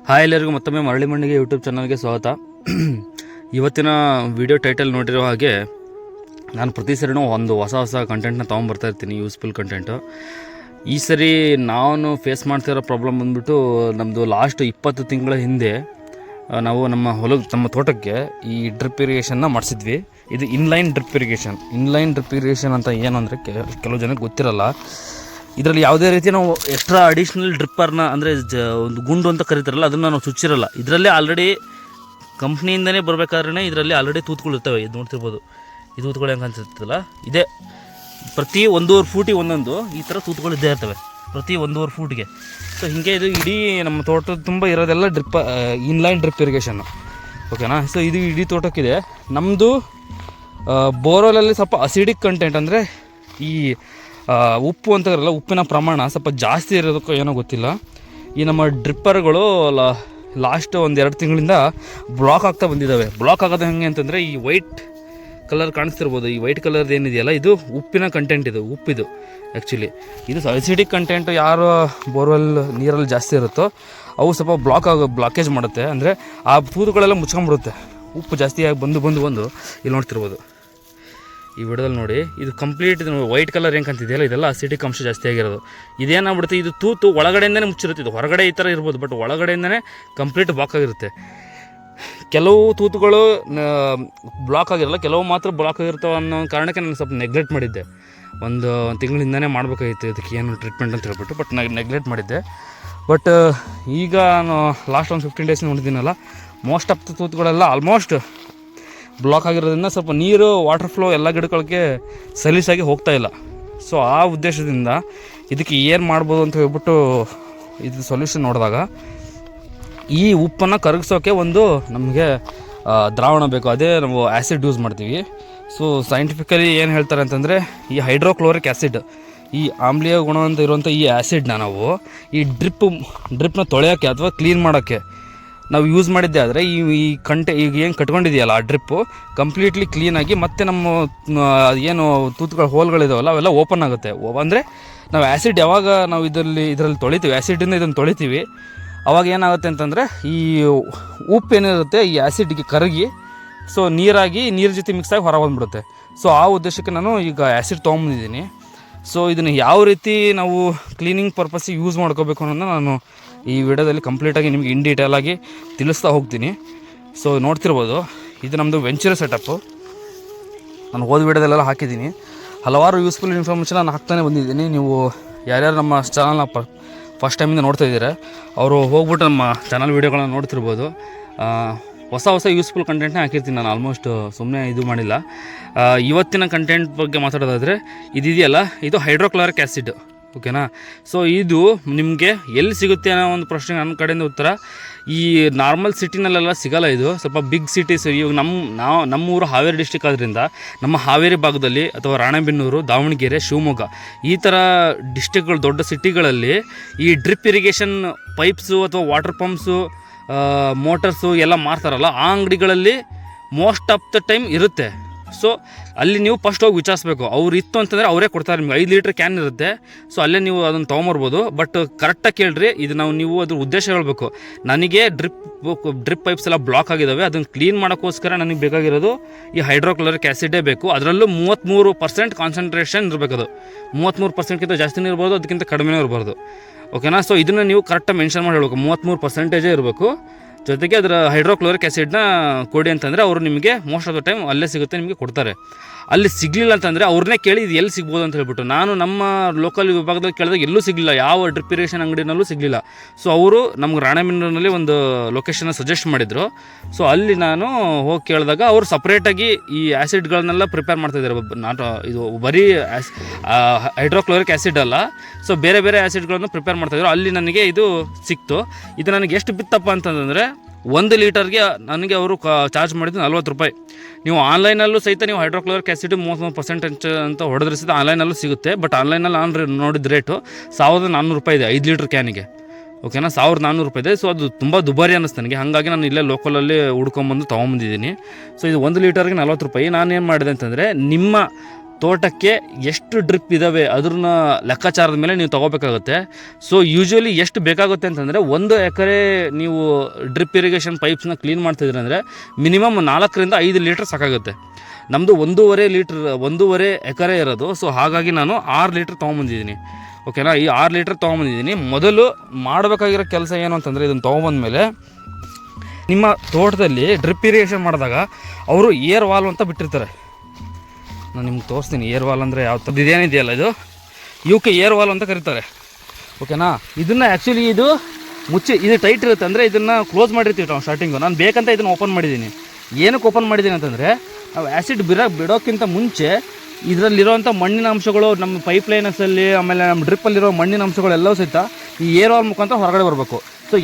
Hi ಎಲ್ಲರಿಗೂ ಮತ್ತೊಮ್ಮೆ ಮರಳಿ ಮಣ್ಣಿಗೆ ಯೂಟ್ಯೂಬ್ ಚಾನಲ್ಗೆ ಸ್ವಾಗತ. ಇವತ್ತಿನ ವಿಡಿಯೋ ಟೈಟಲ್ ನೋಡಿರೋ ಹಾಗೆ ನಾನು ಪ್ರತಿ ಸರಿನೂ ಒಂದು ಹೊಸ ಕಂಟೆಂಟ್ನ ತೊಗೊಂಬರ್ತಾ ಇರ್ತೀನಿ, ಯೂಸ್ಫುಲ್ ಕಂಟೆಂಟು. ಈ ಸರಿ ನಾನು ಫೇಸ್ ಮಾಡ್ತಿರೋ ಪ್ರಾಬ್ಲಮ್ ಬಂದ್ಬಿಟ್ಟು ನಮ್ಮದು ಲಾಸ್ಟ್ 20 ತಿಂಗಳ ಹಿಂದೆ ನಾವು ನಮ್ಮ ತೋಟಕ್ಕೆ ಈ ಡ್ರಿಪ್ ಇರಿಗೇಷನ್ನ ಮಾಡಿಸಿದ್ವಿ. ಇದು ಇನ್ಲೈನ್ ಡ್ರಿಪ್ ಇರಿಗೇಷನ್ ಅಂತ ಏನು ಅಂದರೆ ಕೆಲವು ಜನಕ್ಕೆ ಗೊತ್ತಿರಲ್ಲ. ಇದರಲ್ಲಿ ಯಾವುದೇ ರೀತಿ ನಾವು ಎಕ್ಸ್ಟ್ರಾ ಅಡಿಷ್ನಲ್ ಡ್ರಿಪ್ಪರ್ನ ಅಂದರೆ ಒಂದು ಗುಂಡು ಅಂತ ಕರೀತಾರಲ್ಲ, ಅದನ್ನು ನಾವು ಚುಚ್ಚಿರಲ್ಲ. ಇದರಲ್ಲೇ ಆಲ್ರೆಡಿ ಕಂಪ್ನಿಯಿಂದನೇ ಬರಬೇಕಾದ್ರೆ ಇದರಲ್ಲಿ ಆಲ್ರೆಡಿ ತೂತ್ಗಳಿರ್ತವೆ. ಇದು ನೋಡ್ತಿರ್ಬೋದು, ಈ ತೂತ್ಗಳು ಹೆಂಗೆ ಅನ್ಸುತ್ತಲ್ಲ, ಇದೇ ಪ್ರತಿ 1.5 ಫೂಟಿಗೆ ಒಂದೊಂದು ಈ ಥರ ತೂತ್ಗಳು ಇದ್ದೇ ಇರ್ತವೆ, ಪ್ರತಿ 1.5 ಫೂಟಿಗೆ. ಸೊ ಹೀಗೆ ಇದು ಇಡೀ ನಮ್ಮ ತೋಟದ ತುಂಬ ಇರೋದೆಲ್ಲ ಇನ್ಲೈನ್ ಡ್ರಿಪ್ ಇರಿಗೇಷನ್ನು, ಓಕೆನಾ. ಸೊ ಇದು ಇಡೀ ತೋಟಕ್ಕಿದೆ. ನಮ್ಮದು ಬೋರ್ವೆಲಲ್ಲಿ ಸ್ವಲ್ಪ ಅಸಿಡಿಕ್ ಕಂಟೆಂಟ್ ಅಂದರೆ ಈ ಉಪ್ಪು ಅಂತ ಇರಲ್ಲ, ಉಪ್ಪಿನ ಪ್ರಮಾಣ ಸ್ವಲ್ಪ ಜಾಸ್ತಿ ಇರೋದಕ್ಕೂ ಏನೋ ಗೊತ್ತಿಲ್ಲ. ಈ ನಮ್ಮ ಡ್ರಿಪ್ಪರ್ಗಳು ಲಾಸ್ಟ್ 1-2 ತಿಂಗಳಿಂದ ಬ್ಲಾಕ್ ಆಗ್ತಾ ಬಂದಿದ್ದಾವೆ. ಬ್ಲಾಕ್ ಆಗೋದು ಹೆಂಗೆ ಅಂತಂದರೆ, ಈ ವೈಟ್ ಕಲರ್ ಕಾಣಿಸ್ತಿರ್ಬೋದು, ಈ ವೈಟ್ ಕಲರ್ದು ಏನಿದೆಯಲ್ಲ, ಇದು ಉಪ್ಪಿನ ಕಂಟೆಂಟ್, ಇದು ಉಪ್ಪಿದು ಆ್ಯಕ್ಚುಲಿ. ಇದು ಅಸಿಡಿಕ್ ಕಂಟೆಂಟು ಯಾರು ಬೋರ್ವೆಲ್ ನೀರಲ್ಲಿ ಜಾಸ್ತಿ ಇರುತ್ತೋ ಅವು ಸ್ವಲ್ಪ ಬ್ಲಾಕೇಜ್ ಮಾಡುತ್ತೆ. ಅಂದರೆ ಆ ತೂತುಗಳೆಲ್ಲ ಮುಚ್ಕೊಂಡ್ಬಿಡುತ್ತೆ, ಉಪ್ಪು ಜಾಸ್ತಿಯಾಗಿ ಬಂದು ಇಲ್ಲಿ ನೋಡ್ತಿರ್ಬೋದು ಈ ವಿಡಿಯೋದಲ್ಲಿ ನೋಡಿ. ಇದು ಕಂಪ್ಲೀಟ್ ಇದು ವೈಟ್ ಕಲರ್ ಏನು ಕಾಣ್ತಿದೆಯಲ್ಲ, ಇದೆಲ್ಲ ಅಸಿಡಿಕ್ ಅಂಶ ಜಾಸ್ತಿ ಆಗಿರೋದು. ಇದೇನಾಗ್ಬಿಡುತ್ತೆ, ಇದು ತೂತು ಒಳಗಡೆಯಿಂದನೇ ಮುಚ್ಚಿರುತ್ತೆ. ಇದು ಹೊರಗಡೆ ಈ ಥರ ಇರ್ಬೋದು, ಬಟ್ ಒಳಗಡೆಯಿಂದನೇ ಕಂಪ್ಲೀಟ್ ಬ್ಲಾಕ್ ಆಗಿರುತ್ತೆ. ಕೆಲವು ತೂತುಗಳು ಬ್ಲಾಕ್ ಆಗಿರಲ್ಲ, ಕೆಲವು ಮಾತ್ರ ಬ್ಲಾಕ್ ಆಗಿರ್ತಾವೆ ಅನ್ನೋ ಕಾರಣಕ್ಕೆ ನಾನು ಸ್ವಲ್ಪ ನೆಗ್ಲೆಕ್ಟ್ ಮಾಡಿದ್ದೆ. ಒಂದು ತಿಂಗಳಿಂದನೇ ಮಾಡಬೇಕಾಗಿತ್ತು ಇದಕ್ಕೆ ಏನು ಟ್ರೀಟ್ಮೆಂಟ್ ಅಂತ ಹೇಳ್ಬಿಟ್ಟು, ಬಟ್ ನಾನು ನೆಗ್ಲೆಕ್ಟ್ ಮಾಡಿದ್ದೆ. ಬಟ್ ಈಗ ನಾನು ಲಾಸ್ಟ್ 15 ಡೇಸ್ ನೋಡಿದ್ದೀನಲ್ಲ, ಮೋಸ್ಟ್ ಆಫ್ ದ ತೂತುಗಳೆಲ್ಲ ಆಲ್ಮೋಸ್ಟ್ ಬ್ಲಾಕ್ ಆಗಿರೋದ್ರಿಂದ ಸ್ವಲ್ಪ ನೀರು ವಾಟರ್ ಫ್ಲೋ ಎಲ್ಲ ಗಿಡಗಳಿಗೆ ಸಲೀಸಾಗಿ ಹೋಗ್ತಾಯಿಲ್ಲ. ಸೊ ಆ ಉದ್ದೇಶದಿಂದ ಇದಕ್ಕೆ ಏನು ಮಾಡ್ಬೋದು ಅಂತ ಹೇಳ್ಬಿಟ್ಟು ಇದು ಸೊಲ್ಯೂಷನ್ ನೋಡಿದಾಗ, ಈ ಉಪ್ಪನ್ನು ಕರಗಿಸೋಕ್ಕೆ ಒಂದು ನಮಗೆ ದ್ರಾವಣ ಬೇಕು. ಅದೇ ನಾವು ಆ್ಯಸಿಡ್ ಯೂಸ್ ಮಾಡ್ತೀವಿ. ಸೊ ಸೈಂಟಿಫಿಕಲಿ ಏನು ಹೇಳ್ತಾರೆ ಅಂತಂದರೆ, ಈ ಹೈಡ್ರೋಕ್ಲೋರಿಕ್ ಆ್ಯಸಿಡ್, ಈ ಆಮ್ಲೀಯ ಗುಣ ಅಂತ ಇರುವಂಥ ಈ ಆ್ಯಸಿಡ್ನ ನಾವು ಈ ಡ್ರಿಪ್ನ ತೊಳೆಯೋಕ್ಕೆ ಅಥವಾ ಕ್ಲೀನ್ ಮಾಡೋಕ್ಕೆ ನಾವು ಯೂಸ್ ಮಾಡಿದ್ದೆ ಆದರೆ ಈಗ ಏನು ಕಟ್ಕೊಂಡಿದೆಯಲ್ಲ ಆ ಡ್ರಿಪ್ಪು ಕಂಪ್ಲೀಟ್ಲಿ ಕ್ಲೀನಾಗಿ ಮತ್ತೆ ನಮ್ಮ ಏನು ತೂತುಗಳ ಹೋಲ್ಗಳಿದಾವಲ್ಲ ಅವೆಲ್ಲ ಓಪನ್ ಆಗುತ್ತೆ. ಅಂದರೆ ನಾವು ಆ್ಯಸಿಡ್ ಯಾವಾಗ ನಾವು ಇದರಲ್ಲಿ ತೊಳಿತೀವಿ, ಆ್ಯಸಿಡಿಂದ ಇದನ್ನು ತೊಳಿತೀವಿ, ಅವಾಗ ಏನಾಗುತ್ತೆ ಅಂತಂದರೆ ಈ ಉಪ್ಪು ಏನಿರುತ್ತೆ ಈ ಆ್ಯಸಿಡ್ಗೆ ಕರಗಿ ಸೊ ನೀರು ಜೊತೆ ಮಿಕ್ಸ್ ಆಗಿ ಹೊರ ಬಂದುಬಿಡುತ್ತೆ. ಸೊ ಆ ಉದ್ದೇಶಕ್ಕೆ ನಾನು ಈಗ ಆ್ಯಸಿಡ್ ತೊಗೊಂಬಂದಿದ್ದೀನಿ. ಸೊ ಇದನ್ನು ಯಾವ ರೀತಿ ನಾವು ಕ್ಲೀನಿಂಗ್ ಪರ್ಪಸ್ಸಿಗೆ ಯೂಸ್ ಮಾಡ್ಕೋಬೇಕು ಅನ್ನೋದನ್ನ ನಾನು ಈ ವಿಡಿಯೋದಲ್ಲಿ ಕಂಪ್ಲೀಟಾಗಿ ನಿಮಗೆ ಇನ್ ಡೀಟೇಲಾಗಿ ತಿಳಿಸ್ತಾ ಹೋಗ್ತೀನಿ. ಸೊ ನೋಡ್ತಿರ್ಬೋದು, ಇದು ನಮ್ಮದು ವೆಂಚರ್ ಸೆಟಪ್ಪು. ನಾನು ಹೋದ ವಿಡಿಯೋದಲ್ಲೆಲ್ಲ ಹಾಕಿದ್ದೀನಿ, ಹಲವಾರು ಯೂಸ್ಫುಲ್ ಇನ್ಫಾರ್ಮೇಷನ್ ನಾನು ಹಾಕ್ತಾನೆ ಬಂದಿದ್ದೀನಿ. ನೀವು ಯಾರ್ಯಾರು ನಮ್ಮ ಚಾನಲ್ನ ಫಸ್ಟ್ ಟೈಮಿಂದ ನೋಡ್ತಾ ಇದ್ದೀರಾ ಅವರು ಹೋಗ್ಬಿಟ್ಟು ನಮ್ಮ ಚಾನಲ್ ವೀಡಿಯೋಗಳನ್ನ ನೋಡ್ತಿರ್ಬೋದು. ಹೊಸ ಯೂಸ್ಫುಲ್ ಕಂಟೆಂಟ್ನೇ ಹಾಕಿರ್ತೀನಿ ನಾನು, ಆಲ್ಮೋಸ್ಟ್ ಸುಮ್ಮನೆ ಇದು ಮಾಡಿಲ್ಲ. ಇವತ್ತಿನ ಕಂಟೆಂಟ್ ಬಗ್ಗೆ ಮಾತಾಡೋದಾದರೆ, ಇದೆಯಲ್ಲ, ಇದು ಹೈಡ್ರೋಕ್ಲೋರಿಕ್ ಆ್ಯಸಿಡ್, ಓಕೆನಾ. ಸೊ ಇದು ನಿಮಗೆ ಎಲ್ಲಿ ಸಿಗುತ್ತೆ ಅನ್ನೋ ಒಂದು ಪ್ರಶ್ನೆ ನನ್ನ ಕಡೆಯಿಂದ ಉತ್ತರ. ಈ ನಾರ್ಮಲ್ ಸಿಟಿನಲ್ಲೆಲ್ಲ ಸಿಗೋಲ್ಲ, ಇದು ಸ್ವಲ್ಪ ಬಿಗ್ ಸಿಟೀಸ್. ಇವಾಗ ನಮ್ಮೂರು ಹಾವೇರಿ ಡಿಸ್ಟಿಕ್ ಆದ್ದರಿಂದ ನಮ್ಮ ಹಾವೇರಿ ಭಾಗದಲ್ಲಿ ಅಥವಾ ರಾಣೆಬೆನ್ನೂರು, ದಾವಣಗೆರೆ, ಶಿವಮೊಗ್ಗ ಈ ಥರ ಡಿಸ್ಟಿಕ್ಗಳು, ದೊಡ್ಡ ಸಿಟಿಗಳಲ್ಲಿ ಈ ಡ್ರಿಪ್ ಇರಿಗೇಷನ್ ಪೈಪ್ಸು ಅಥವಾ ವಾಟರ್ ಪಂಪ್ಸು, ಮೋಟರ್ಸು ಎಲ್ಲ ಮಾರ್ತಾರಲ್ಲ, ಆ ಅಂಗಡಿಗಳಲ್ಲಿ ಮೋಸ್ಟ್ ಆಫ್ ದ ಟೈಮ್ ಇರುತ್ತೆ. ಸೊ ಅಲ್ಲಿ ನೀವು ಫಸ್ಟ್ ಹೋಗಿ ವಿಚಾರಿಸ್ಬೇಕು. ಅವ್ರು ಇತ್ತು ಅಂತಂದರೆ ಅವರೇ ಕೊಡ್ತಾರೆ ನಿಮ್ಗೆ. 5 ಲೀಟ್ರ್ ಕ್ಯಾನ್ ಇರುತ್ತೆ. ಸೊ ಅಲ್ಲೇ ನೀವು ಅದನ್ನು ತೊಗೊಂಬರ್ಬೋದು. ಬಟ್ ಕರೆಕ್ಟಾಗಿ ಕೇಳಿರಿ, ಇದು ನೀವು ಅದ್ರ ಉದ್ದೇಶ ಹೇಳಬೇಕು. ನನಗೆ ಡ್ರಿಪ್ ಪೈಪ್ಸ್ ಎಲ್ಲ ಬ್ಲಾಕ್ ಆಗಿದ್ದಾವೆ, ಅದನ್ನು ಕ್ಲೀನ್ ಮಾಡೋಕ್ಕೋಸ್ಕರ ನನಗೆ ಬೇಕಾಗಿರೋದು ಈ ಹೈಡ್ರೋಕ್ಲೋರಿಕ್ ಆ್ಯಸಿಡೇ ಬೇಕು. ಅದರಲ್ಲೂ 33% ಕಾನ್ಸಂಟ್ರೇಷನ್ ಇರಬೇಕು. ಅದು 33%ಗಿಂತ ಜಾಸ್ತಿನೇ ಇರ್ಬೋದು, ಅದಕ್ಕಿಂತ ಕಡಿಮೆನೇ ಇರಬಾರ್ದು, ಓಕೆನಾ. ಸೊ ಇದನ್ನು ನೀವು ಕರೆಕ್ಟಾಗಿ ಮೆನ್ಷನ್ ಮಾಡಿ ಹೇಳಬೇಕು. 33% ಇರಬೇಕು. ಜೊತೆಗೆ ಅದರ ಹೈಡ್ರೋಕ್ಲೋರಿಕ್ ಆ್ಯಸಿಡ್ನ ಕೊಡಿ ಅಂತಂದರೆ ಅವರು ನಿಮಗೆ ಮೋಸ್ಟ್ ಆಫ್ ದ ಟೈಮ್ ಅಲ್ಲೇ ಸಿಗುತ್ತೆ, ನಿಮಗೆ ಕೊಡ್ತಾರೆ. ಅಲ್ಲಿ ಸಿಗಲಿಲ್ಲ ಅಂತಂದರೆ ಅವ್ರನ್ನೇ ಕೇಳಿ ಇದು ಎಲ್ಲಿ ಸಿಗ್ಬೋದು ಅಂತ ಹೇಳ್ಬಿಟ್ಟು. ನಾನು ನಮ್ಮ ಲೋಕಲ್ ವಿಭಾಗದಲ್ಲಿ ಕೇಳಿದಾಗ ಎಲ್ಲೂ ಸಿಗಲಿಲ್ಲ, ಯಾವ ಡ್ರಿಪ್ ಇರಿಗೇಷನ್ ಅಂಗಡಿನಲ್ಲೂ ಸಿಗಲಿಲ್ಲ. ಸೊ ಅವರು ನಮ್ಗೆ ರಾಣೆಬೆನ್ನೂರಿನಲ್ಲಿ ಒಂದು ಲೊಕೇಶನ್ನ ಸಜೆಸ್ಟ್ ಮಾಡಿದರು. ಸೊ ಅಲ್ಲಿ ನಾನು ಹೋಗಿ ಕೇಳಿದಾಗ ಅವರು ಸಪ್ರೇಟಾಗಿ ಈ ಆ್ಯಸಿಡ್ಗಳನ್ನೆಲ್ಲ ಪ್ರಿಪೇರ್ ಮಾಡ್ತಾಯಿದ್ದಾರೆ. ಇದು ಬರೀ ಹೈಡ್ರೋಕ್ಲೋರಿಕ್ ಆ್ಯಸಿಡ್ ಅಲ್ಲ, ಸೊ ಬೇರೆ ಆ್ಯಸಿಡ್ಗಳನ್ನು ಪ್ರಿಪೇರ್ ಮಾಡ್ತಾಯಿದ್ರು. ಅಲ್ಲಿ ನನಗೆ ಇದು ಸಿಕ್ತು. ಇದು ನನಗೆ ಎಷ್ಟು ಬಿತ್ತಪ್ಪ ಅಂತಂದರೆ, 1 ಲೀಟರ್ಗೆ ನನಗೆ ಅವರು ಚಾರ್ಜ್ ಮಾಡಿದ್ದು 40 ರೂಪಾಯಿ. ನೀವು ಆನ್ಲೈನಲ್ಲೂ ಸಹಿತ ನೀವು ಹೈಡ್ರೋಕ್ಲೋರಿಕ್ ಆ್ಯಸಿಡ್ 33% ಅಂತ ಹೊಡೆದ್ರೆ ಸಹಿತ ಆನ್ಲೈನಲ್ಲೂ ಸಿಗುತ್ತೆ. ಬಟ್ ಆನ್ಲೈನಲ್ಲಿ ನಾನು ನೋಡಿದ ರೇಟು 1400 ರೂಪಾಯಿ ಇದೆ 5 ಲೀಟ್ರ್ ಕ್ಯಾನಿಗೆ, ಓಕೆನಾ. 1400 ರೂಪಾಯಿ ಇದೆ. ಸೊ ಅದು ತುಂಬ ದುಬಾರಿ ಅನ್ನಿಸ್ತು ನನಗೆ. ಹಾಗಾಗಿ ನಾನು ಇಲ್ಲೇ ಲೋಕಲಲ್ಲಿ ಹುಡ್ಕೊಂಬಂದು ತೊಗೊಂಬಂದಿದ್ದೀನಿ. ಸೊ ಇದು 1 ಲೀಟರ್ಗೆ 40 ರೂಪಾಯಿ. ನಾನೇನು ಮಾಡಿದೆ ಅಂತಂದರೆ, ನಿಮ್ಮ ತೋಟಕ್ಕೆ ಎಷ್ಟು ಡ್ರಿಪ್ ಇದ್ದಾವೆ ಅದ್ರನ್ನ ಲೆಕ್ಕಾಚಾರದ ಮೇಲೆ ನೀವು ತೊಗೋಬೇಕಾಗುತ್ತೆ. ಸೊ ಯೂಶ್ವಲಿ ಎಷ್ಟು ಬೇಕಾಗುತ್ತೆ ಅಂತಂದರೆ 1 ಎಕರೆ ನೀವು ಡ್ರಿಪ್ ಇರಿಗೇಷನ್ ಪೈಪ್ಸ್ನ ಕ್ಲೀನ್ ಮಾಡ್ತಿದ್ದೀರಿ ಅಂದರೆ ಮಿನಿಮಮ್ 4 ರಿಂದ 5 ಲೀಟ್ರ್ ಸಾಕಾಗುತ್ತೆ. ನಮ್ಮದು 1.5 ಎಕರೆ ಇರೋದು. ಸೊ ಹಾಗಾಗಿ ನಾನು 6 ಲೀಟ್ರ್ ತೊಗೊಂಬಂದಿದ್ದೀನಿ. ಓಕೆನಾ, ಈ 6 ಲೀಟ್ರ್ ತೊಗೊಂಬಂದಿದ್ದೀನಿ. ಮೊದಲು ಮಾಡಬೇಕಾಗಿರೋ ಕೆಲಸ ಏನು ಅಂತಂದರೆ, ಇದನ್ನು ತೊಗೊಂಬಂದಮೇಲೆ ನಿಮ್ಮ ತೋಟದಲ್ಲಿ ಡ್ರಿಪ್ ಇರಿಗೇಷನ್ ಮಾಡಿದಾಗ ಅವರು ಏರ್ ವಾಲ್ವ್ ಅಂತ ಬಿಟ್ಟಿರ್ತಾರೆ. ನಾನು ನಿಮ್ಗೆ ತೋರಿಸ್ತೀನಿ ಏರ್ ವಾಲ್ ಅಂದರೆ ಯಾವ ಥರದ್ದು ಇದೇನಿದೆಯಲ್ಲ, ಇದು ಇವಕ್ಕೆ ಏರ್ ವಾಲ್ ಅಂತ ಕರೀತಾರೆ. ಓಕೆನಾ, ಇದನ್ನು ಆ್ಯಕ್ಚುಲಿ ಇದು ಇದು ಟೈಟ್ ಇರುತ್ತೆ ಅಂದರೆ ಇದನ್ನು ಕ್ಲೋಸ್ ಮಾಡಿರ್ತೀವಿ ನಾವು ಸ್ಟಾರ್ಟಿಂಗು. ನಾನು ಬೇಕಂತ ಇದನ್ನು ಓಪನ್ ಮಾಡಿದ್ದೀನಿ. ಏನಕ್ಕೆ ಓಪನ್ ಮಾಡಿದ್ದೀನಿ ಅಂತಂದರೆ, ನಾವು ಆ್ಯಸಿಡ್ ಬಿಡೋಕ್ಕಿಂತ ಮುಂಚೆ ಇದರಲ್ಲಿರೋವಂಥ ಮಣ್ಣಿನ ಅಂಶಗಳು ನಮ್ಮ ಪೈಪ್ ಲೈನಸಲ್ಲಿ, ಆಮೇಲೆ ನಮ್ಮ ಡ್ರಿಪ್ಪಲ್ಲಿರೋ ಮಣ್ಣಿನ ಅಂಶಗಳೆಲ್ಲವೂ ಸಹಿತ ಈ ಏರ್ ವಾಲ್ ಮುಖಾಂತರ ಹೊರಗಡೆ ಬರಬೇಕು. ಸೊ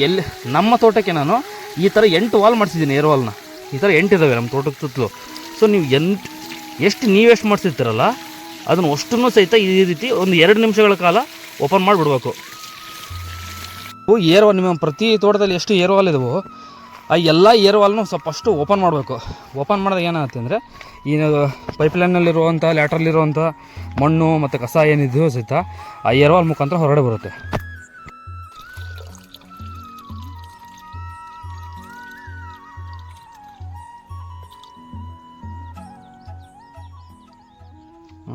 ನಮ್ಮ ತೋಟಕ್ಕೆ ನಾನು ಈ ಥರ 8 ವಾಲ್ ಮಾಡಿಸಿದ್ದೀನಿ. ಏರ್ ವಾಲ್ನ ಈ ಥರ 8 ಇದ್ದಾವೆ ನಮ್ಮ ತೋಟದ ಸುತ್ತಲೂ. ಸೊ ನೀವು ಎಷ್ಟು ಮಾಡಿಸಿರ್ತೀರಲ್ಲ ಅದನ್ನು ಅಷ್ಟನ್ನು ಸಹಿತ ಈ ರೀತಿ ಒಂದು 2 ನಿಮಿಷಗಳ ಕಾಲ ಓಪನ್ ಮಾಡಿಬಿಡ್ಬೇಕು. ಏರ್ ವಾಲ್ ನಿಮ್ಮ ಪ್ರತಿ ತೋಟದಲ್ಲಿ ಎಷ್ಟು ಏರ್ ವಾಲ್ ಇದಾವೋ ಆ ಎಲ್ಲ ಏರ್ ವಾಲ್ನು ಸ್ವಲ್ಪ ಫಸ್ಟು ಓಪನ್ ಮಾಡಬೇಕು. ಓಪನ್ ಮಾಡಿದಾಗ ಏನಾಗುತ್ತೆ ಅಂದರೆ, ಈ ಪೈಪ್ಲೈನಲ್ಲಿರುವಂಥ ಲ್ಯಾಟ್ರಲ್ಲಿರುವಂಥ ಮಣ್ಣು ಮತ್ತು ಕಸ ಏನಿದೆಯೋ ಸಹಿತ ಆ ಏರ್ ವಾಲ್ ಮುಖಾಂತರ ಹೊರಗಡೆ ಬರುತ್ತೆ.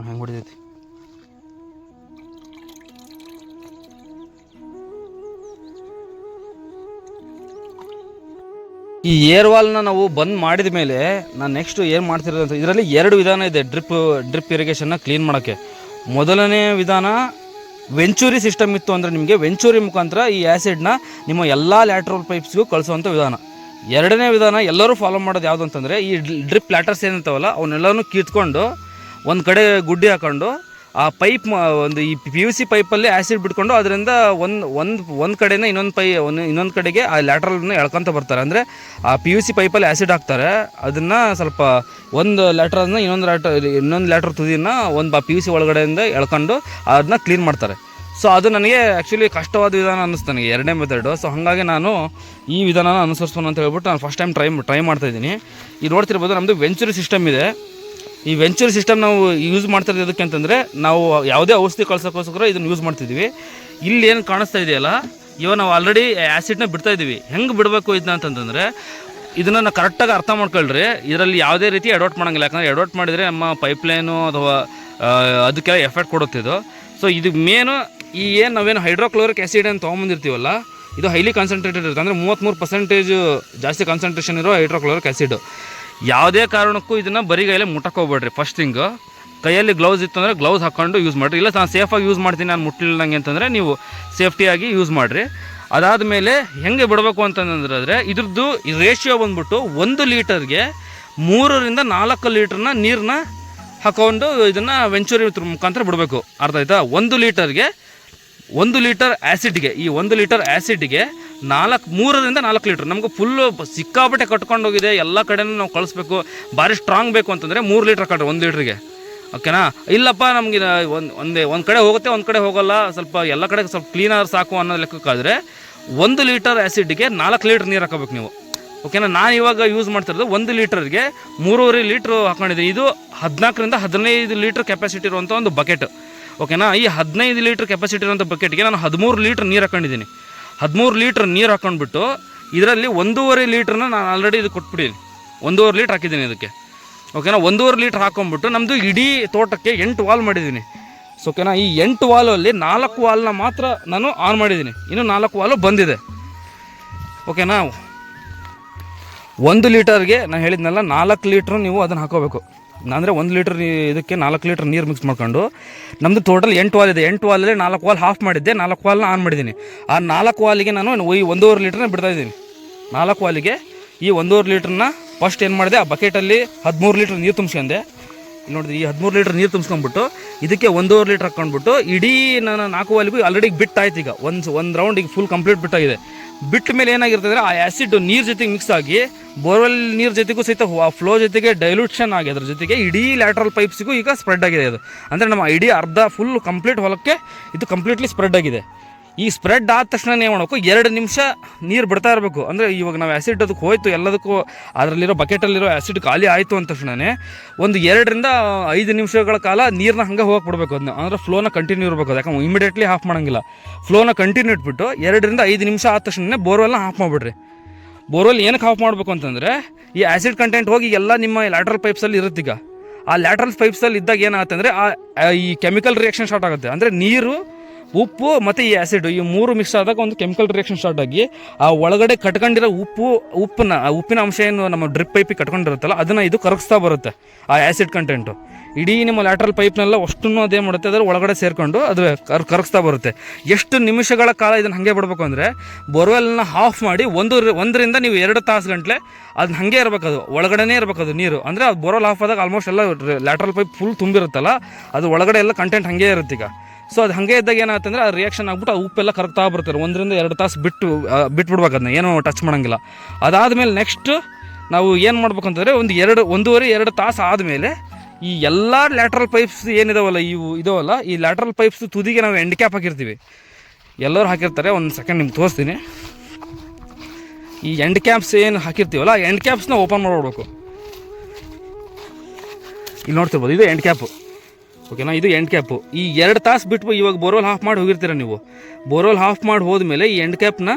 ಹೆಂಗೆ ಹೊಡಿತೈತಿ ಈ ಏರ್ ವಾಲ್ನ ನಾವು ಬಂದ್ ಮಾಡಿದ ಮೇಲೆ ನಾನು ನೆಕ್ಸ್ಟ್ ಏನು ಮಾಡ್ತಿರೋದು ಅಂತ, ಇದರಲ್ಲಿ 2 ವಿಧಾನ ಇದೆ ಡ್ರಿಪ್ ಇರಿಗೇಷನ್ನ ಕ್ಲೀನ್ ಮಾಡೋಕ್ಕೆ. ಮೊದಲನೇ ವಿಧಾನ ವೆಂಚೂರಿ ಸಿಸ್ಟಮ್ ಇತ್ತು ಅಂದರೆ ನಿಮಗೆ ವೆಂಚೂರಿ ಮುಖಾಂತರ ಈ ಆ್ಯಸಿಡ್ನ ನಿಮ್ಮ ಎಲ್ಲ ಲ್ಯಾಟ್ರಲ್ ಪೈಪ್ಸ್ಗೂ ಕಳಿಸುವಂಥ ವಿಧಾನ. ಎರಡನೇ ವಿಧಾನ ಎಲ್ಲರೂ ಫಾಲೋ ಮಾಡೋದು ಯಾವುದು ಅಂತಂದರೆ, ಈ ಡ್ರಿಪ್ ಲ್ಯಾಟರ್ಸ್ ಏನಿರ್ತಾವಲ್ಲ ಅವನ್ನೆಲ್ಲನೂ ಕಿತ್ಕೊಂಡು ಒಂದು ಕಡೆ ಗುಡ್ಡಿ ಹಾಕೊಂಡು ಆ ಪೈಪ್ ಒಂದು ಈ PVC ಪೈಪಲ್ಲಿ ಆ್ಯಸಿಡ್ ಬಿಟ್ಕೊಂಡು ಅದರಿಂದ ಒಂದು ಕಡೆಯಿಂದ ಇನ್ನೊಂದು ಕಡೆಗೆ ಆ ಲ್ಯಾಟ್ರಲ್ನ ಎಳ್ಕೊತ ಬರ್ತಾರೆ. ಅಂದರೆ ಆ PVC ಪೈಪಲ್ಲಿ ಆ್ಯಸಿಡ್ ಹಾಕ್ತಾರೆ, ಅದನ್ನು ಸ್ವಲ್ಪ ಒಂದು ಲ್ಯಾಟ್ರನ್ನ ಇನ್ನೊಂದು ಲ್ಯಾಟ್ರ್ ತುದಿನ ಒಂದು PVC ಒಳಗಡೆಯಿಂದ ಎಳ್ಕೊಂಡು ಅದನ್ನ ಕ್ಲೀನ್ ಮಾಡ್ತಾರೆ. ಸೊ ಅದು ನನಗೆ ಆ್ಯಕ್ಚುಲಿ ಕಷ್ಟವಾದ ವಿಧಾನ ಅನ್ನಿಸ್ತು ನನಗೆ, ಎರಡನೇ ಮೆಥಡು. ಸೊ ಹಾಗಾಗಿ ನಾನು ಈ ವಿಧಾನನ ಅನುಸರಿಸೋಣ ಅಂತ ಹೇಳ್ಬಿಟ್ಟು ನಾನು ಫಸ್ಟ್ ಟೈಮ್ ಟ್ರೈ ಮಾಡ್ತಾಯಿದ್ದೀನಿ. ಈಗ ನೋಡ್ತಿರ್ಬೋದು ನಮ್ಮದು ವೆಂಚುರಿ ಸಿಸ್ಟಮ್ ಇದೆ. ಈ ವೆಂಚುರಿ ಸಿಸ್ಟಮ್ ನಾವು ಯೂಸ್ ಮಾಡ್ತಿರೋದು ಎದಕ್ಕೆ ಅಂತಂದರೆ, ನಾವು ಯಾವುದೇ ಔಷಧಿ ಕಳ್ಸೋಕ್ಕೋಸ್ಕರ ಇದನ್ನು ಯೂಸ್ ಮಾಡ್ತಿದ್ದೀವಿ. ಇಲ್ಲಿ ಏನು ಕಾಣಿಸ್ತಾ ಇದೆಯಲ್ಲ, ಇವಾಗ ನಾವು ಆಲ್ರೆಡಿ ಆ್ಯಸಿಡ್ನ ಬಿಡ್ತಾಯಿದ್ದೀವಿ. ಹೆಂಗೆ ಬಿಡಬೇಕು ಇದನ್ನ ಅಂತಂದರೆ, ಇದನ್ನು ಕರೆಕ್ಟಾಗಿ ಅರ್ಥ ಮಾಡ್ಕೊಳ್ರಿ. ಇದರಲ್ಲಿ ಯಾವುದೇ ರೀತಿ ಎಡವಟ್ ಮಾಡೋಂಗಿಲ್ಲ. ಯಾಕಂದರೆ ಎಡವಟ್ ಮಾಡಿದರೆ ನಮ್ಮ ಪೈಪ್ಲೈನು ಅಥವಾ ಅದಕ್ಕೆಲ್ಲ ಎಫೆಕ್ಟ್ ಕೊಡುತ್ತೆ ಇದು. ಸೊ ಇದು ಮೇನು ನಾವೇನು ಹೈಡ್ರೋಕ್ಲೋರಿಕ್ ಆ್ಯಸಿಡ್ ಅಂತ ತೊಗೊಂಬಂದಿರ್ತೀವಲ್ಲ, ಇದು ಹೈಲಿ ಕಾನ್ಸಂಟ್ರೇಟೆಡ್ ಇರುತ್ತೆ. ಅಂದರೆ 33% ಜಾಸ್ತಿ ಕಾನ್ಸಂಟ್ರೇಷನ್ ಇರೋ ಹೈಡ್ರೋಕ್ಲೋರಿಕ್ ಆ್ಯಸಿಡ್. ಯಾವುದೇ ಕಾರಣಕ್ಕೂ ಇದನ್ನು ಬರಿಗೈಯಲ್ಲಿ ಮುಟ್ಟಕ್ಕೆ ಹೋಗ್ಬೇಡ್ರಿ. ಫಸ್ಟ್ ಥಿಂಗು, ಕೈಯಲ್ಲಿ ಗ್ಲೌಸ್ ಇತ್ತು ಅಂದರೆ ಗ್ಲೌಸ್ ಹಾಕ್ಕೊಂಡು ಯೂಸ್ ಮಾಡಿರಿ. ಇಲ್ಲ ನಾನು ಸೇಫಾಗಿ ಯೂಸ್ ಮಾಡ್ತೀನಿ, ನಾನು ಮುಟ್ಟಿಲ್ಲಂಗೆ ಅಂತಂದರೆ ನೀವು ಸೇಫ್ಟಿಯಾಗಿ ಯೂಸ್ ಮಾಡಿರಿ. ಅದಾದಮೇಲೆ ಹೆಂಗೆ ಬಿಡಬೇಕು ಅಂತಂದ್ರೆ, ಇದ್ರದ್ದು ರೇಷಿಯೋ ಬಂದ್ಬಿಟ್ಟು 1 ಲೀಟರ್ಗೆ 3 ರಿಂದ 4 ಲೀಟ್ರನ್ನ ನೀರನ್ನ ಹಾಕೊಂಡು ಇದನ್ನು ವೆಂಚೂರಿ ಮುಖಾಂತರ ಬಿಡಬೇಕು. ಅರ್ಥ ಆಯ್ತಾ? 1 ಲೀಟರ್ಗೆ 1 ಲೀಟರ್ ಆ್ಯಸಿಡ್ಗೆ, ಈ 1 ಲೀಟರ್ ಆ್ಯಸಿಡ್ಗೆ 3 ರಿಂದ 4 ಲೀಟ್ರ್. ನಮ್ಗೆ ಫುಲ್ಲು ಸಿಕ್ಕಾಪಟ್ಟೆ ಕಟ್ಕೊಂಡು ಹೋಗಿದೆ, ಎಲ್ಲ ಕಡೆನೂ ನಾವು ಕಳಿಸ್ಬೇಕು, ಭಾರಿ ಸ್ಟ್ರಾಂಗ್ ಬೇಕು ಅಂತಂದರೆ 3 ಲೀಟ್ರ್ ಹಾಕೊಂಡ್ರೆ 1 ಲೀಟ್ರಿಗೆ. ಓಕೆನಾ? ಇಲ್ಲಪ್ಪ ನಮಗೆ ಒಂದು ಕಡೆ ಹೋಗುತ್ತೆ, ಒಂದು ಕಡೆ ಹೋಗೋಲ್ಲ, ಸ್ವಲ್ಪ ಎಲ್ಲ ಕಡೆ ಸ್ವಲ್ಪ ಕ್ಲೀನಾಗಿ ಸಾಕು ಅನ್ನೋ ಲೆಕ್ಕಕ್ಕಾದರೆ 1 ಲೀಟರ್ ಆ್ಯಸಿಡ್ಗೆ 4 ಲೀಟ್ರ್ ನೀರು ಹಾಕೋಬೇಕು ನೀವು. ಓಕೆನಾ? ನಾನು ಇವಾಗ ಯೂಸ್ ಮಾಡ್ತಿರೋದು 1 ಲೀಟರ್ಗೆ 3.5 ಲೀಟ್ರ್ ಹಾಕೊಂಡಿದ್ದೀನಿ. ಇದು 14 ರಿಂದ 15 ಲೀಟ್ರ್ ಕೆಪಾಸಿಟಿ ಇರುವಂಥ ಒಂದು ಬಕೆಟ್. ಓಕೆನಾ? ಈ 15 ಲೀಟ್ರ್ ಕೆಪಾಸಿಟಿ ಇರುವಂಥ ಬಕೆಟ್ಗೆ ನಾನು 13 ಲೀಟ್ರ್ ನೀರು ಹಾಕೊಂಡಿದ್ದೀನಿ. 13 ಲೀಟ್ರ್ ನೀರು ಹಾಕೊಂಡ್ಬಿಟ್ಟು ಇದರಲ್ಲಿ 1.5 ಲೀಟ್ರನ್ನ ನಾನು ಆಲ್ರೆಡಿ ಇದು ಕೊಟ್ಬಿಟ್ಟಿದ್ದೀನಿ. 1.5 ಲೀಟ್ರ್ ಹಾಕಿದ್ದೀನಿ ಇದಕ್ಕೆ. ಓಕೆನಾ? 1.5 ಲೀಟ್ರ್ ಹಾಕೊಂಡ್ಬಿಟ್ಟು ನಮ್ಮದು ಇಡೀ ತೋಟಕ್ಕೆ 8 ವಾಲ್ ಮಾಡಿದ್ದೀನಿ. ಸೊ ಓಕೆನಾ? ಈ 8 ವಾಲಲ್ಲಿ 4 ವಾಲ್ನ ಮಾತ್ರ ನಾನು ಆನ್ ಮಾಡಿದ್ದೀನಿ, ಇನ್ನು 4 ವಾಲು ಬಂದಿದೆ. ಓಕೆನಾ? 1 ಲೀಟರ್ಗೆ ನಾನು ಹೇಳಿದ್ನಲ್ಲ 4 ಲೀಟ್ರ್ ನೀವು ಅದನ್ನು ಹಾಕೋಬೇಕು. ಅಂದರೆ 1 ಲೀಟ್ರ್ ಇದಕ್ಕೆ 4 ಲೀಟ್ರ್ ನೀರು ಮಿಕ್ಸ್ ಮಾಡ್ಕೊಂಡು, ನಮ್ಮದು ಟೋಟಲ್ 8 ವಾಲ್ ಇದೆ. 8 ವಾಲಲ್ಲಿ 4 ವಾಲ್ ಹಾಫ್ ಮಾಡಿದ್ದೆ, 4 ವಾಲ್ನ ಆನ್ ಮಾಡಿದ್ದೀನಿ. ಆ 4 ವಾಲಿಗೆ ನಾನು ಈ 1.5 ಲೀಟ್ರನ್ನ ಬಿಡ್ತಾಯಿದ್ದೀನಿ. 4 ವಾಲಿಗೆ ಈ 1.5 ಲೀಟ್ರನ್ನ ಫಸ್ಟ್ ಏನು ಮಾಡಿದೆ, ಆ ಬಕೆಟಲ್ಲಿ 13 ಲೀಟ್ರ್ ನೀರು ತುಂಬಿಸ್ಕೊಂಡೆ. ಇಲ್ಲಿ ನೋಡಿದ್ರಿ, ಈ 13 ಲೀಟ್ರ್ ನೀರು ತುಂಬಿಸ್ಕೊಂಡ್ಬಿಟ್ಟು ಇದಕ್ಕೆ 1.5 ಲೀಟ್ರ್ ಹಾಕ್ಕೊಂಡ್ಬಿಟ್ಟು ಇಡೀ ನಾನು 4 ವಾಲಿಗೂ ಆಲ್ರೆಡಿ ಬಿಟ್ಟಾಯ್ತು. ಈಗ ಒಂದು ರೌಂಡ್ ಈಗ ಫುಲ್ ಕಂಪ್ಲೀಟ್ ಬಿಟ್ಟಾಗಿದೆ. ಬಿಟ್ಟ ಮೇಲೆ ಏನಾಗಿರ್ತದೆ, ಆ ಆ್ಯಸಿಡ್ ನೀರು ಜೊತೆಗೆ ಮಿಕ್ಸ್ ಆಗಿ ಬೋರ್ವೆಲ್ ನೀರು ಜೊತೆಗೂ ಸಹಿತ ಫ್ಲೋ ಜೊತೆಗೆ ಡೈಲ್ಯೂಷನ್ ಆಗಿ ಅದ್ರ ಜೊತೆಗೆ ಇಡೀ ಲ್ಯಾಟ್ರಲ್ ಪೈಪ್ಸಿಗೂ ಈಗ ಸ್ಪ್ರೆಡ್ ಆಗಿದೆ. ಅದು ಅಂದರೆ ನಮ್ಮ ಇಡೀ ಫುಲ್ ಕಂಪ್ಲೀಟ್ ಹೊಲಕ್ಕೆ ಇದು ಕಂಪ್ಲೀಟ್ಲಿ ಸ್ಪ್ರೆಡ್ ಆಗಿದೆ. ಈ ಸ್ಪ್ರೆಡ್ ಆದ ತಕ್ಷಣ ಏನು ಮಾಡಬೇಕು, 2 ನಿಮಿಷ ನೀರು ಬಿಡ್ತಾ ಇರಬೇಕು. ಅಂದರೆ ಇವಾಗ ನಾವು ಆ್ಯಸಿಡ್ ಅದಕ್ಕೆ ಹೋಯ್ತು, ಎಲ್ಲದಕ್ಕೂ ಅದರಲ್ಲಿರೋ ಬಕೆಟಲ್ಲಿರೋ ಆ್ಯಸಿಡ್ ಖಾಲಿ ಆಯಿತು ಅಂದ ತಕ್ಷಣವೇ ಒಂದು 2 ರಿಂದ 5 ನಿಮಿಷಗಳ ಕಾಲ ನೀರನ್ನ ಹಂಗೆ ಹೋಗಕ್ಕೆ ಬಿಡಬೇಕು. ಅದನ್ನ ಅಂದರೆ ಫ್ಲೋನ ಕಂಟಿನ್ಯೂ ಇರಬೇಕು. ಅದು ಯಾಕಂದ್ರೆ ಇಮಿಡಿಯೇಟ್ಲಿ ಆಫ್ ಮಾಡೋಂಗಿಲ್ಲ. ಫ್ಲೋನ ಕಂಟಿನ್ಯೂ ಇಟ್ಬಿಟ್ಟು 2 ರಿಂದ 5 ನಿಮಿಷ ಆದ ತಕ್ಷಣ ಬೋರ್ವೆಲ್ನ ಆಫ್ ಮಾಡಿಬಿಡ್ರಿ. ಬೋರ್ವೆಲ್ ಏನಕ್ಕೆ ಆಫ್ ಮಾಡಬೇಕು ಅಂತಂದರೆ ಈ ಆ್ಯಸಿಡ್ ಕಂಟೆಂಟ್ ಹೋಗಿ ಎಲ್ಲ ನಿಮ್ಮ ಲ್ಯಾಟ್ರಲ್ ಪೈಪ್ಸಲ್ಲಿ ಇರುತ್ತೆ. ಈಗ ಆ ಲ್ಯಾಟ್ರಲ್ ಪೈಪ್ಸಲ್ಲಿ ಇದ್ದಾಗ ಏನಾಗುತ್ತೆ ಅಂದರೆ ಈ ಕೆಮಿಕಲ್ ರಿಯಾಕ್ಷನ್ ಸ್ಟಾರ್ಟ್ ಆಗುತ್ತೆ. ಅಂದರೆ ನೀರು, ಉಪ್ಪು ಮತ್ತು ಈ ಆ್ಯಸಿಡ್ ಈ 3 ಮಿಕ್ಸ್ ಆದಾಗ ಒಂದು ಕೆಮಿಕಲ್ ರಿಯಾಕ್ಷನ್ ಸ್ಟಾರ್ಟ್ ಆಗಿ ಆ ಒಳಗಡೆ ಕಟ್ಕೊಂಡಿರೋ ಉಪ್ಪಿನ ಅಂಶ ಏನು ನಮ್ಮ ಡ್ರಿಪ್ ಪೈಪಿಗೆ ಕಟ್ಕೊಂಡಿರುತ್ತಲ್ಲ ಅದನ್ನು ಇದು ಕರಗಿಸ್ತಾ ಬರುತ್ತೆ. ಆ ಆ್ಯಸಿಡ್ ಕಂಟೆಂಟು ಇಡೀ ನಿಮ್ಮ ಲ್ಯಾಟ್ರಲ್ ಪೈಪ್ನೆಲ್ಲ ಅಷ್ಟನ್ನು ಅದೇ ಮಾಡುತ್ತೆ, ಅದರ ಒಳಗಡೆ ಸೇರಿಕೊಂಡು ಅದು ಕರಗಿಸ್ತಾ ಬರುತ್ತೆ. ಎಷ್ಟು ನಿಮಿಷಗಳ ಕಾಲ ಇದನ್ನು ಹಾಗೆ ಬಿಡಬೇಕು ಅಂದರೆ ಬೋರ್ವೆಲ್ನ ಆಫ್ ಮಾಡಿ 1 ರಿಂದ ನೀವು 2 ತಾಸು ಗಂಟಲೆ ಅದನ್ನ ಹಾಗೆ ಇರಬೇಕು. ಅದು ಒಳಗಡೆನೇ ಇರಬೇಕು ಅದು ನೀರು. ಅಂದರೆ ಅದು ಬೋರ್ವೆಲ್ ಆಫ್ ಆದಾಗ ಆಲ್ಮೋಸ್ಟ್ ಎಲ್ಲ ಲ್ಯಾಟ್ರಲ್ ಪೈಪ್ ಫುಲ್ ತುಂಬಿರುತ್ತಲ್ಲ, ಅದು ಒಳಗಡೆ ಎಲ್ಲ ಕಂಟೆಂಟ್ ಹಾಗೆ ಇರುತ್ತೆ. ಈಗ ಸೊ ಅದು ಹಾಗೆ ಇದ್ದಾಗ ಏನಾಗುತ್ತೆ ಅಂದರೆ ಆ ರಿಯಾಕ್ಷನ್ ಆಗ್ಬಿಟ್ಟು ಆ ಉಪ್ಪೆಲ್ಲ ಕರಗ್ತಾ ಬರ್ತಾರೆ. 1 ರಿಂದ 2 ತಾಸು ಬಿಟ್ಬಿಡ್ಬೇಕು, ಅದನ್ನ ಏನೋ ಟಚ್ ಮಾಡೋಂಗಿಲ್ಲ. ಅದಾದಮೇಲೆ ನೆಕ್ಸ್ಟ್ ನಾವು ಏನು ಮಾಡ್ಬೇಕಂತಂದರೆ ಒಂದೂವರೆ 2 ತಾಸು ಆದಮೇಲೆ ಈ ಎಲ್ಲ ಲ್ಯಾಟ್ರಲ್ ಪೈಪ್ಸ್ ಏನಿದಾವಲ್ಲ ಇದಾವಲ್ಲ, ಈ ಲ್ಯಾಟ್ರಲ್ ಪೈಪ್ಸ್ ತುದಿಗೆ ನಾವು ಎಂಡ್ ಕ್ಯಾಪ್ ಹಾಕಿರ್ತೀವಿ. ಎಲ್ಲರೂ ಹಾಕಿರ್ತಾರೆ. ಒಂದು ಸೆಕೆಂಡ್ ನಿಮ್ಗೆ ತೋರಿಸ್ತೀನಿ. ಈ ಎಂಡ್ ಕ್ಯಾಪ್ಸ್ ಏನು ಹಾಕಿರ್ತೀವಲ್ಲ ಆ ಎಂಡ್ ಕ್ಯಾಪ್ಸ್ನ ಓಪನ್ ಮಾಡಿಬಿಡ್ಬೇಕು. ಇಲ್ಲಿ ನೋಡ್ತಿರ್ಬೋದು, ಇದು ಎಂಡ್ ಕ್ಯಾಪು. ಓಕೆನಾ, ಇದು ಎಂಡ್ ಕ್ಯಾಪು. ಈ 2 ತಾಸು ಬಿಟ್ಟು ಇವಾಗ ಬೋರ್ವೆಲ್ ಆಫ್ ಮಾಡಿ ಹೋಗಿರ್ತೀರ ನೀವು. ಬೋರ್ವೆಲ್ ಆಫ್ ಮಾಡಿ ಹೋದ್ಮೇಲೆ ಈ ಎಂಡ್ ಕ್ಯಾಪ್ನ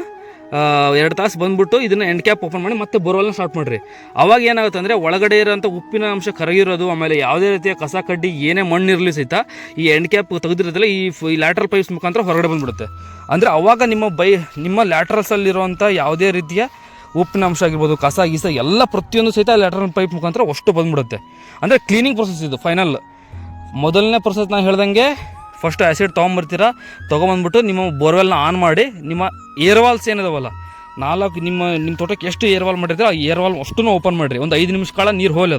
2 ತಾಸು ಬಂದುಬಿಟ್ಟು ಇದನ್ನು ಎಂಡ್ ಕ್ಯಾಪ್ ಓಪನ್ ಮಾಡಿ ಮತ್ತೆ ಬೋರ್ವೆಲ್ನ ಸ್ಟಾರ್ಟ್ ಮಾಡಿರಿ. ಅವಾಗ ಏನಾಗುತ್ತೆ ಅಂದರೆ ಒಳಗಡೆ ಇರೋಂಥ ಉಪ್ಪಿನ ಅಂಶ ಕರಗಿರೋದು, ಆಮೇಲೆ ಯಾವುದೇ ರೀತಿಯ ಕಸ ಕಡ್ಡಿ ಏನೇ ಮಣ್ಣು ಇರಲಿ ಸಹಿತ ಈ ಎಂಡ್ ಕ್ಯಾಪ್ ತೆಗೆದಿರೋದಿಲ್ಲ ಈ ಲ್ಯಾಟ್ರಲ್ ಪೈಪ್ಸ್ ಮುಖಾಂತರ ಹೊರಗಡೆ ಬಂದುಬಿಡುತ್ತೆ. ಅಂದರೆ ಅವಾಗ ನಿಮ್ಮ ಲ್ಯಾಟ್ರಲ್ಸಲ್ಲಿರುವಂಥ ಯಾವುದೇ ರೀತಿಯ ಉಪ್ಪಿನ ಅಂಶ ಆಗಿರ್ಬೋದು, ಕಸ ಗೀಸ ಎಲ್ಲ ಪ್ರತಿಯೊಂದು ಸಹಿತ ಲ್ಯಾಟ್ರಲ್ ಪೈಪ್ ಮುಖಾಂತರ ಅಷ್ಟು ಬಂದುಬಿಡುತ್ತೆ. ಅಂದರೆ ಕ್ಲೀನಿಂಗ್ ಪ್ರೊಸೆಸ್ ಇದು ಫೈನಲ್. ಮೊದಲನೇ ಪ್ರೊಸೆಸ್ ನಾನು ಹೇಳ್ದಂಗೆ ಫಸ್ಟ್ ಆ್ಯಸಿಡ್ ತೊಗೊಂಬಂದ್ಬಿಟ್ಟು ನಿಮ್ಮ ಬೋರ್ವೆಲ್ನ ಆನ್ ಮಾಡಿ ನಿಮ್ಮ ಏರ್ವಾಲ್ಸ್ ಏನಿದಾವಲ್ಲ 4 ನಿಮ್ಮ ತೋಟಕ್ಕೆ ಎಷ್ಟು ಏರ್ವಾಲ್ ಮಾಡಿರ್ತೀರೋ ಆ ಏರ್ವಾಲ್ ಅಷ್ಟೂ ಓಪನ್ ಮಾಡಿರಿ. ಒಂದು 5 ನಿಮಿಷ ಕಾಲ ನೀರು ಹೋಗಲಿ.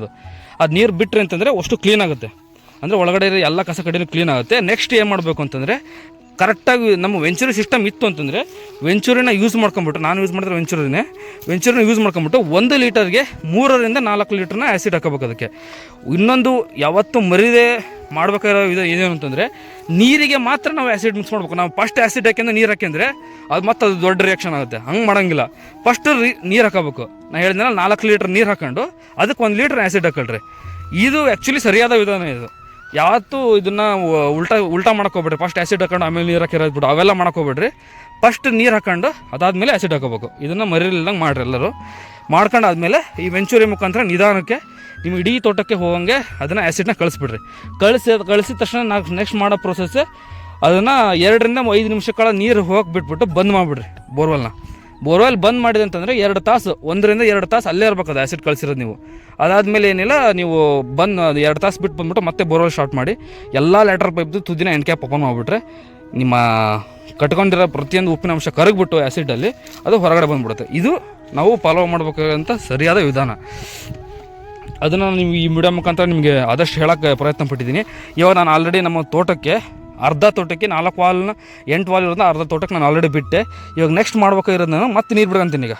ಅದು ನೀರು ಬಿಟ್ಟರೆ ಅಂತಂದರೆ ಅಷ್ಟು ಕ್ಲೀನ್ ಆಗುತ್ತೆ. ಅಂದರೆ ಒಳಗಡೆ ಎಲ್ಲ ಕಸ ಕಡೆಯೂ ಕ್ಲೀನ್ ಆಗುತ್ತೆ. ನೆಕ್ಸ್ಟ್ ಏನು ಮಾಡಬೇಕು ಅಂತಂದರೆ ಕರೆಕ್ಟಾಗಿ ನಮ್ಮ ವೆಂಚುರಿ ಸಿಸ್ಟಮ್ ಇತ್ತು ಅಂತಂದರೆ ವೆಂಚುರಿನ ಯೂಸ್ ಮಾಡ್ಕೊಂಬಿಟ್ಟು, ನಾನು ಯೂಸ್ ಮಾಡಿದ್ರೆ ವೆಂಚುರಿನ ಯೂಸ್ ಮಾಡ್ಕೊಂಬಿಟ್ಟು 1 ಲೀಟರ್ಗೆ 3 ರಿಂದ 4 ಲೀಟ್ರನ್ನ ಆ್ಯಸಿಡ್ ಹಾಕೋಬೇಕು ಅದಕ್ಕೆ. ಇನ್ನೊಂದು ಯಾವತ್ತೂ ಮರಿದೇ ಮಾಡ್ಬೇಕಾಗಿರೋ ಇದೇನು ಅಂತಂದರೆ ನೀರಿಗೆ ಮಾತ್ರ ನಾವು ಆ್ಯಸಿಡ್ ಮಿಕ್ಸ್ ಮಾಡಬೇಕು. ನಾವು ಫಸ್ಟ್ ಆ್ಯಸಿಡ್ ಹಾಕಿಂದ ನೀರು ಹಾಕಿದ್ರೆ ಅದು ದೊಡ್ಡ ರಿಯಾಕ್ಷನ್ ಆಗುತ್ತೆ. ಹಂಗೆ ಮಾಡೋಂಗಿಲ್ಲ. ಫಸ್ಟ್ ನೀರು ಹಾಕೋಬೇಕು. ನಾನು ಹೇಳಿದ್ನಲ್ಲ 4 ಲೀಟ್ರ್ ನೀರು ಹಾಕೊಂಡು ಅದಕ್ಕೆ 1 ಲೀಟ್ರ್ ಆ್ಯಸಿಡ್ ಹಾಕೊಳ್ರಿ. ಇದು ಆ್ಯಕ್ಚುಲಿ ಸರಿಯಾದ ವಿಧಾನ. ಇದು ಯಾವತ್ತೂ ಇದನ್ನು ಉಲ್ಟಾ ಮಾಡ್ಕೋಬೇಡ್ರಿ. ಫಸ್ಟ್ ಆ್ಯಸಿಡ್ ಹಾಕೊಂಡು ಆಮೇಲೆ ನೀರು ಹಾಕಿರೋದ್ಬಿಟ್ಟು ಅವೆಲ್ಲ ಮಾಡ್ಕೋಬೇಡ್ರಿ. ಫಸ್ಟ್ ನೀರು ಹಾಕೊಂಡು ಅದಾದಮೇಲೆ ಆ್ಯಸಿಡ್ ಹಾಕೋಬೇಕು. ಇದನ್ನು ಮರಿಲಿಲ್ಲಂಗೆ ಮಾಡಿರಿ ಎಲ್ಲರೂ. ಮಾಡ್ಕೊಂಡಾದ್ಮೇಲೆ ಈ ವೆಂಚುರಿ ಮುಖಾಂತರ ನಿಧಾನಕ್ಕೆ ನಿಮ್ಮ ಇಡೀ ತೋಟಕ್ಕೆ ಹೋಗೋಂಗೆ ಅದನ್ನು ಆ್ಯಸಿಡ್ನ ಕಳಿಸ್ಬಿಡ್ರಿ. ಕಳಿಸಿದ ತಕ್ಷಣ ನಾವು ನೆಕ್ಸ್ಟ್ ಮಾಡೋ ಪ್ರೊಸೆಸ್ಸೇ ಅದನ್ನು 2 ರಿಂದ 5 ನಿಮಿಷಗಳ ನೀರು ಹೋಗಕ್ಕೆ ಬಿಟ್ಬಿಟ್ಟು ಬಂದ್ ಮಾಡಿಬಿಡ್ರಿ ಬೋರ್ವೆಲ್ ಬಂದ್ ಮಾಡಿದೆ ಅಂತಂದರೆ 2 ತಾಸು 1 ರಿಂದ 2 ತಾಸು ಅಲ್ಲೇ ಇರ್ಬೇಕು ಅದು ಆ್ಯಸಿಡ್ ಕಳಿಸಿರೋದು ನೀವು. ಅದಾದಮೇಲೆ ಏನಿಲ್ಲ, ನೀವು 2 ತಾಸು ಬಿಟ್ಟು ಬಂದ್ಬಿಟ್ಟು ಮತ್ತೆ ಬೋರ್ವೆಲ್ ಸ್ಟಾರ್ಟ್ ಮಾಡಿ ಎಲ್ಲ ಲ್ಯಾಟ್ರಲ್ ಪೈಪ್ದು ತುದಿನ ಎಂಡ್ ಕ್ಯಾಪ್ ಓಪನ್ ಮಾಡಿಬಿಟ್ರೆ ನಿಮ್ಮ ಕಟ್ಕೊಂಡಿರೋ ಪ್ರತಿಯೊಂದು ಉಪ್ಪಿನ ಅಂಶ ಕರಗಿಬಿಟ್ಟು ಆ್ಯಸಿಡಲ್ಲಿ ಅದು ಹೊರಗಡೆ ಬಂದುಬಿಡುತ್ತೆ. ಇದು ನಾವು ಫಾಲೋ ಮಾಡಬೇಕಾದಂಥ ಸರಿಯಾದ ವಿಧಾನ. ಅದನ್ನು ನೀವು ಈ ವಿಡಿಯೋ ಮುಖಾಂತರ ನಿಮಗೆ ಆದಷ್ಟು ಹೇಳೋಕ್ಕೆ ಪ್ರಯತ್ನ ಪಟ್ಟಿದ್ದೀನಿ. ಇವಾಗ ನಾನು ಆಲ್ರೆಡಿ ನಮ್ಮ ತೋಟಕ್ಕೆ ಅರ್ಧ ತೋಟಕ್ಕೆ 4 ವಾಲ್ನ 8 ವಾಲ್ ಇರೋದನ್ನ ಅರ್ಧ ತೋಟಕ್ಕೆ ನಾನು ಆಲ್ರೆಡಿ ಬಿಟ್ಟೆ. ಇವಾಗ ನೆಕ್ಸ್ಟ್ ಮಾಡ್ಬೇಕಾಗಿರೋದು ನಾನು ಮತ್ತೆ ನೀರು ಬಿಡ್ಕೊಂತೀನಿ. ಈಗ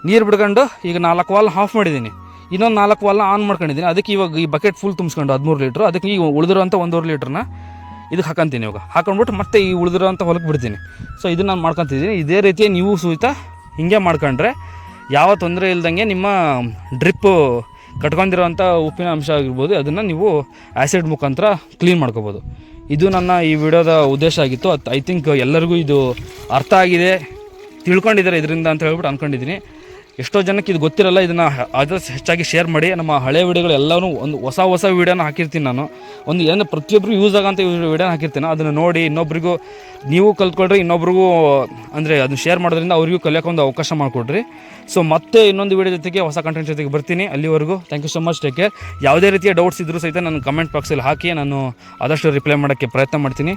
ನೀರು ಬಿಡ್ಕೊಂಡು ಈಗ 4 ವಾಲ್ ಆಫ್ ಮಾಡಿದ್ದೀನಿ. ಇನ್ನೊಂದು 4 ವಾಲ್ನ ಆನ್ ಮಾಡ್ಕೊಂಡಿದ್ದೀನಿ. ಅದಕ್ಕೆ ಇವಾಗ ಈ ಬಕೆಟ್ ಫುಲ್ ತುಂಬಿಸ್ಕೊಂಡು 13 ಲೀಟ್ರು ಅದಕ್ಕೆ ಈಗ ಉಳಿದಿರೋಂಥ 1.5 ಲೀಟ್ರನ್ನ ಇದಕ್ಕೆ ಹಾಕೊಂತೀನಿ. ಇವಾಗ ಹಾಕೊಂಡ್ಬಿಟ್ಟು ಮತ್ತೆ ಈ ಉಳಿದಿರೋಂಥ ಹೊಲಕ್ಕೆ ಬಿಡ್ತೀನಿ. ಸೊ ಇದನ್ನು ನಾನು ಮಾಡ್ಕೊತಿದ್ದೀನಿ. ಇದೇ ರೀತಿ ನೀವು ಸಹಿತ ಹಿಂಗೆ ಮಾಡ್ಕೊಂಡ್ರೆ ಯಾವ ತೊಂದರೆ ಇಲ್ದಂಗೆ ನಿಮ್ಮ ಡ್ರಿಪ್ಪು ಕಟ್ಕೊಂಡಿರೋಂಥ ಉಪ್ಪಿನ ಅಂಶ ಆಗಿರ್ಬೋದು ಅದನ್ನು ನೀವು ಆ್ಯಸಿಡ್ ಮುಖಾಂತರ ಕ್ಲೀನ್ ಮಾಡ್ಕೋಬೋದು. ಇದು ನನ್ನ ಈ ವಿಡಿಯೋದ ಉದ್ದೇಶ ಆಗಿತ್ತು. ಐ ಥಿಂಕ್ ಎಲ್ಲರಿಗೂ ಇದು ಅರ್ಥ ಆಗಿದೆ, ತಿಳ್ಕೊಂಡಿದ್ದಾರೆ ಇದರಿಂದ ಅಂತ ಹೇಳ್ಬಿಟ್ಟು ಅಂದ್ಕೊಂಡಿದ್ದೀನಿ. ಎಷ್ಟೋ ಜನಕ್ಕೆ ಇದು ಗೊತ್ತಿರಲ್ಲ. ಇದನ್ನು ಆದಷ್ಟು ಹೆಚ್ಚಾಗಿ ಶೇರ್ ಮಾಡಿ. ನಮ್ಮ ಹಳೆ ವಿಡಿಯೋಗಳು ಎಲ್ಲವೂ ಒಂದು ಹೊಸ ವೀಡಿಯೋನ ಹಾಕಿರ್ತೀನಿ ನಾನು. ಏನು ಪ್ರತಿಯೊಬ್ಬರಿಗೂ ಯೂಸ್ ಆಗೋಂಥ ವಿಡಿಯೋನ ಹಾಕಿರ್ತೀನಿ. ಅದನ್ನು ನೋಡಿ ಇನ್ನೊಬ್ರಿಗೂ ನೀವು ಕಲ್ತ್ಕೊಳ್ರಿ, ಇನ್ನೊಬ್ರಿಗೂ ಅಂದರೆ ಅದನ್ನು ಶೇರ್ ಮಾಡೋದ್ರಿಂದ ಅವರಿಗೂ ಕಲಿಯೋಕೆ ಒಂದು ಅವಕಾಶ ಮಾಡಿಕೊಡ್ರಿ. ಸೊ ಮತ್ತೆ ಇನ್ನೊಂದು ವಿಡಿಯೋ ಜೊತೆಗೆ ಹೊಸ ಕಂಟೆಂಟ್ ಜೊತೆಗೆ ಬರ್ತೀನಿ. ಅಲ್ಲಿವರೆಗೂ thank you so much. Take care. ಯಾವುದೇ ರೀತಿಯ ಡೌಟ್ಸ್ ಇದ್ದರೂ ಸಹಿತ ನಾನು ಕಮೆಂಟ್ ಬಾಕ್ಸಲ್ಲಿ ಹಾಕಿ ನಾನು ಆದಷ್ಟು ರಿಪ್ಲೈ ಮಾಡೋಕ್ಕೆ ಪ್ರಯತ್ನ ಮಾಡ್ತೀನಿ.